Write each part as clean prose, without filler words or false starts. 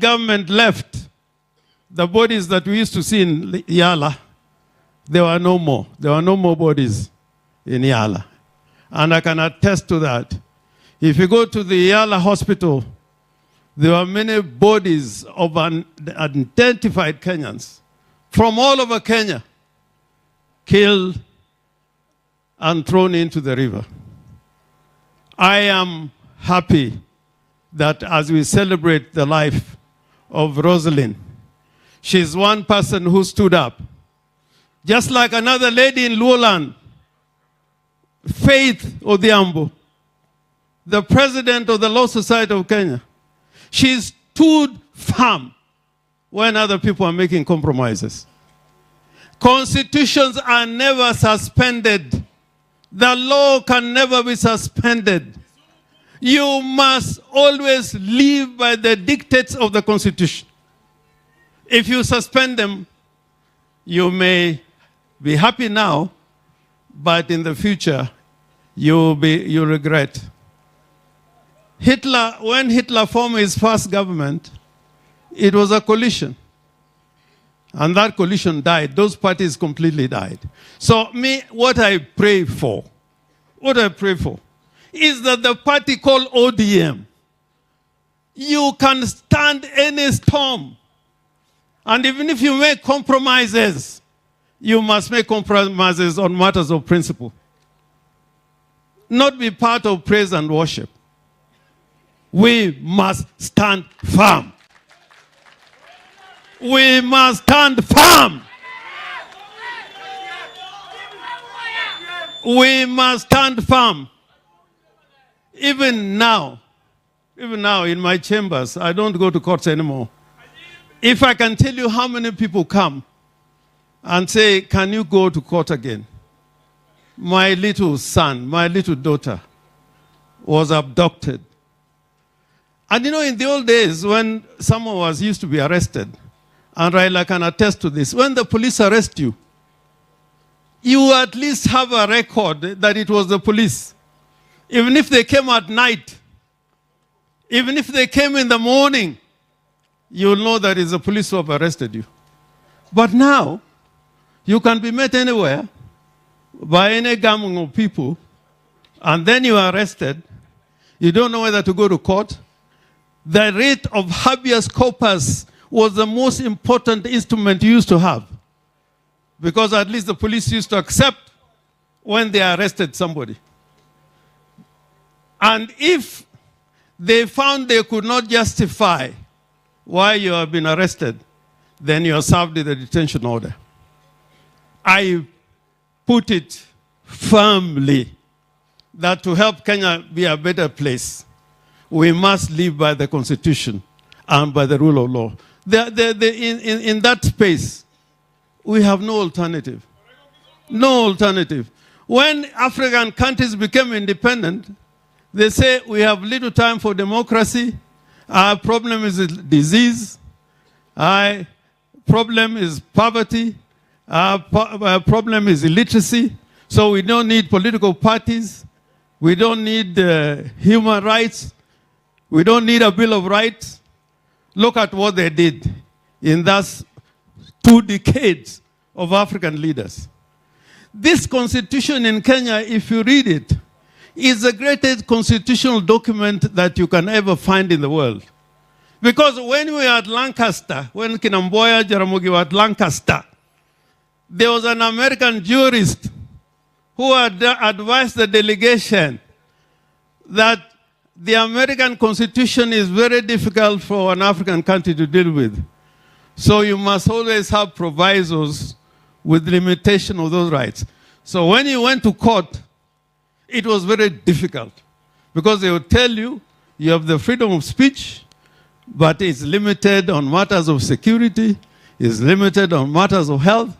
government left, the bodies that we used to see in Yala, there were no more. There were no more bodies in Yala. And I can attest to that. If you go to the Yala hospital, there were many bodies of unidentified Kenyans from all over Kenya, killed and thrown into the river. I am happy that as we celebrate the life of Roseline, she's one person who stood up. Just like another lady in Luoland, Faith Adhiambo, the president of the Law Society of Kenya. She stood firm when other people are making compromises. Constitutions are never suspended. The law can never be suspended. You must always live by the dictates of the Constitution. If you suspend them, you may be happy now, but in the future, you'll regret. When Hitler formed his first government, it was a coalition. And that coalition died. Those parties completely died. So what I pray for is that the party called ODM, you can stand any storm. And even if you make compromises, you must make compromises on matters of principle. Not be part of praise and worship. We must stand firm. We must stand firm. We must stand firm. Even now in my chambers, I don't go to courts anymore. If I can tell you how many people come and say, can you go to court again? My little son, my little daughter was abducted. And you know, in the old days, when someone used to be arrested, and Raila can attest to this, when the police arrest you, you at least have a record that it was the police. Even if they came at night, even if they came in the morning, you'll know that it's the police who have arrested you. But now, you can be met anywhere by any gang of people, and then you are arrested. You don't know whether to go to court. The rate of habeas corpus was the most important instrument you used to have, because at least the police used to accept when they arrested somebody. And if they found they could not justify why you have been arrested, then you are served with a detention order. I put it firmly that to help Kenya be a better place, we must live by the Constitution and by the rule of law. In that space, we have no alternative. No alternative. When African countries became independent, they say we have little time for democracy. Our problem is disease. Our problem is poverty. Our problem is illiteracy. So we don't need political parties. We don't need human rights. We don't need a Bill of Rights. Look at what they did in those 2 decades of African leaders. This constitution in Kenya, if you read it, is the greatest constitutional document that you can ever find in the world. Because when we were at Lancaster, when Kinamboya Jaramogi were at Lancaster, there was an American jurist who had advised the delegation that the American Constitution is very difficult for an African country to deal with. So you must always have provisos with limitation of those rights. So when you went to court, it was very difficult, because they would tell you, you have the freedom of speech, but it's limited on matters of security, it's limited on matters of health.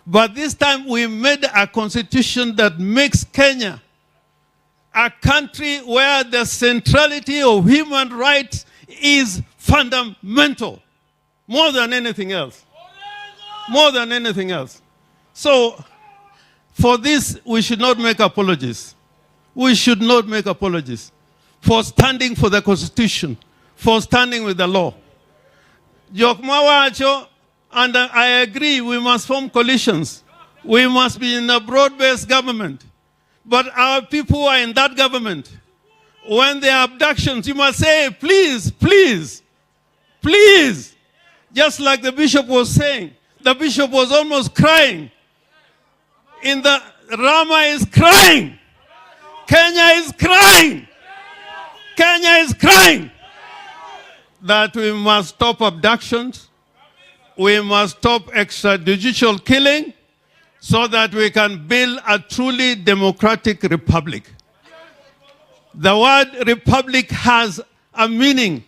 But this time we made a constitution that makes Kenya a country where the centrality of human rights is fundamental, more than anything else. More than anything else. So, for this, we should not make apologies. We should not make apologies for standing for the Constitution, for standing with the law. Jok mawacho, and I agree, we must form coalitions. We must be in a broad-based government. But our people who are in that government, when there are abductions, you must say, please, please, please. Just like the bishop was saying. The bishop was almost crying. Rama is crying. Kenya is crying. Kenya is crying. That we must stop abductions. We must stop extrajudicial killing so that we can build a truly democratic republic. The word republic has a meaning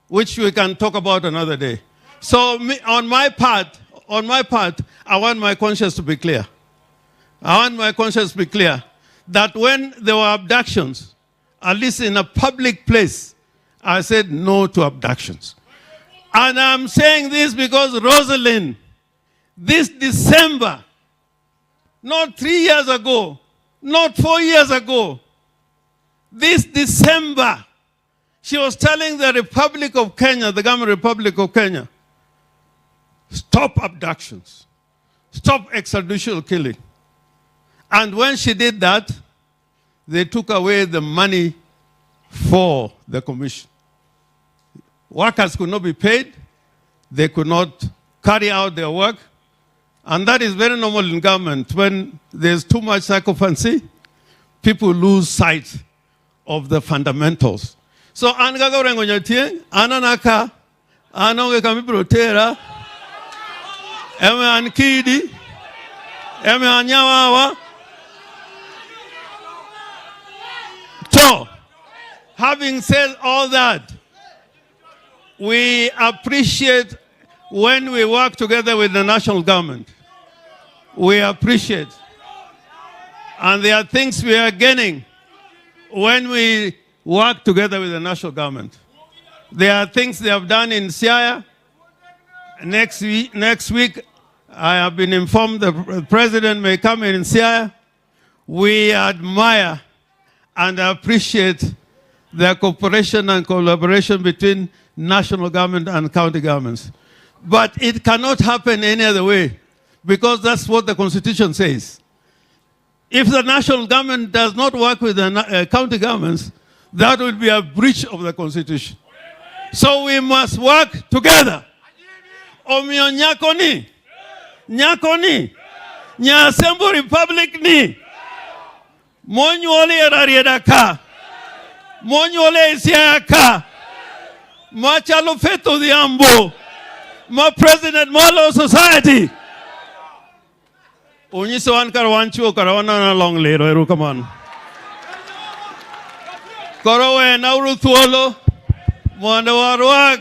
which we can talk about another day. So on my part, I want my conscience to be clear. I want my conscience to be clear that when there were abductions, at least in a public place, I said no to abductions. And I'm saying this because Roseline, this December, not 3 years ago, not 4 years ago, this December, she was telling the Republic of Kenya, the Government Republic of Kenya, stop abductions, stop extrajudicial killing. And when she did that, they took away the money for the commission. Workers could not be paid. They could not carry out their work. And that is very normal in government. When there's too much sycophancy, people lose sight of the fundamentals. So, anga Orengo nyatien, ananaka, anonge kami protera, eme ankidi, eme anyawawa. So, having said all that, we appreciate when we work together with the national government. We appreciate. And there are things we are gaining when we work together with the national government. There are things they have done in Siaya. Next week, I have been informed the president may come in Siaya. We admire and appreciate the cooperation and collaboration between national government and county governments. But it cannot happen any other way because that's what the Constitution says. If the national government does not work with the county governments, that will be a breach of the Constitution. So we must work together. Omio nyakoni, Nyasembo Republic ni, Monyole Rarieda ka, Monyole Isiaya ka, Machalo Feto Adhiambo, Ma President Molo Society. Unyiso an karawanchu karawana na long lero eru kaman. Korowe na uru thuolo, mwanda warwak.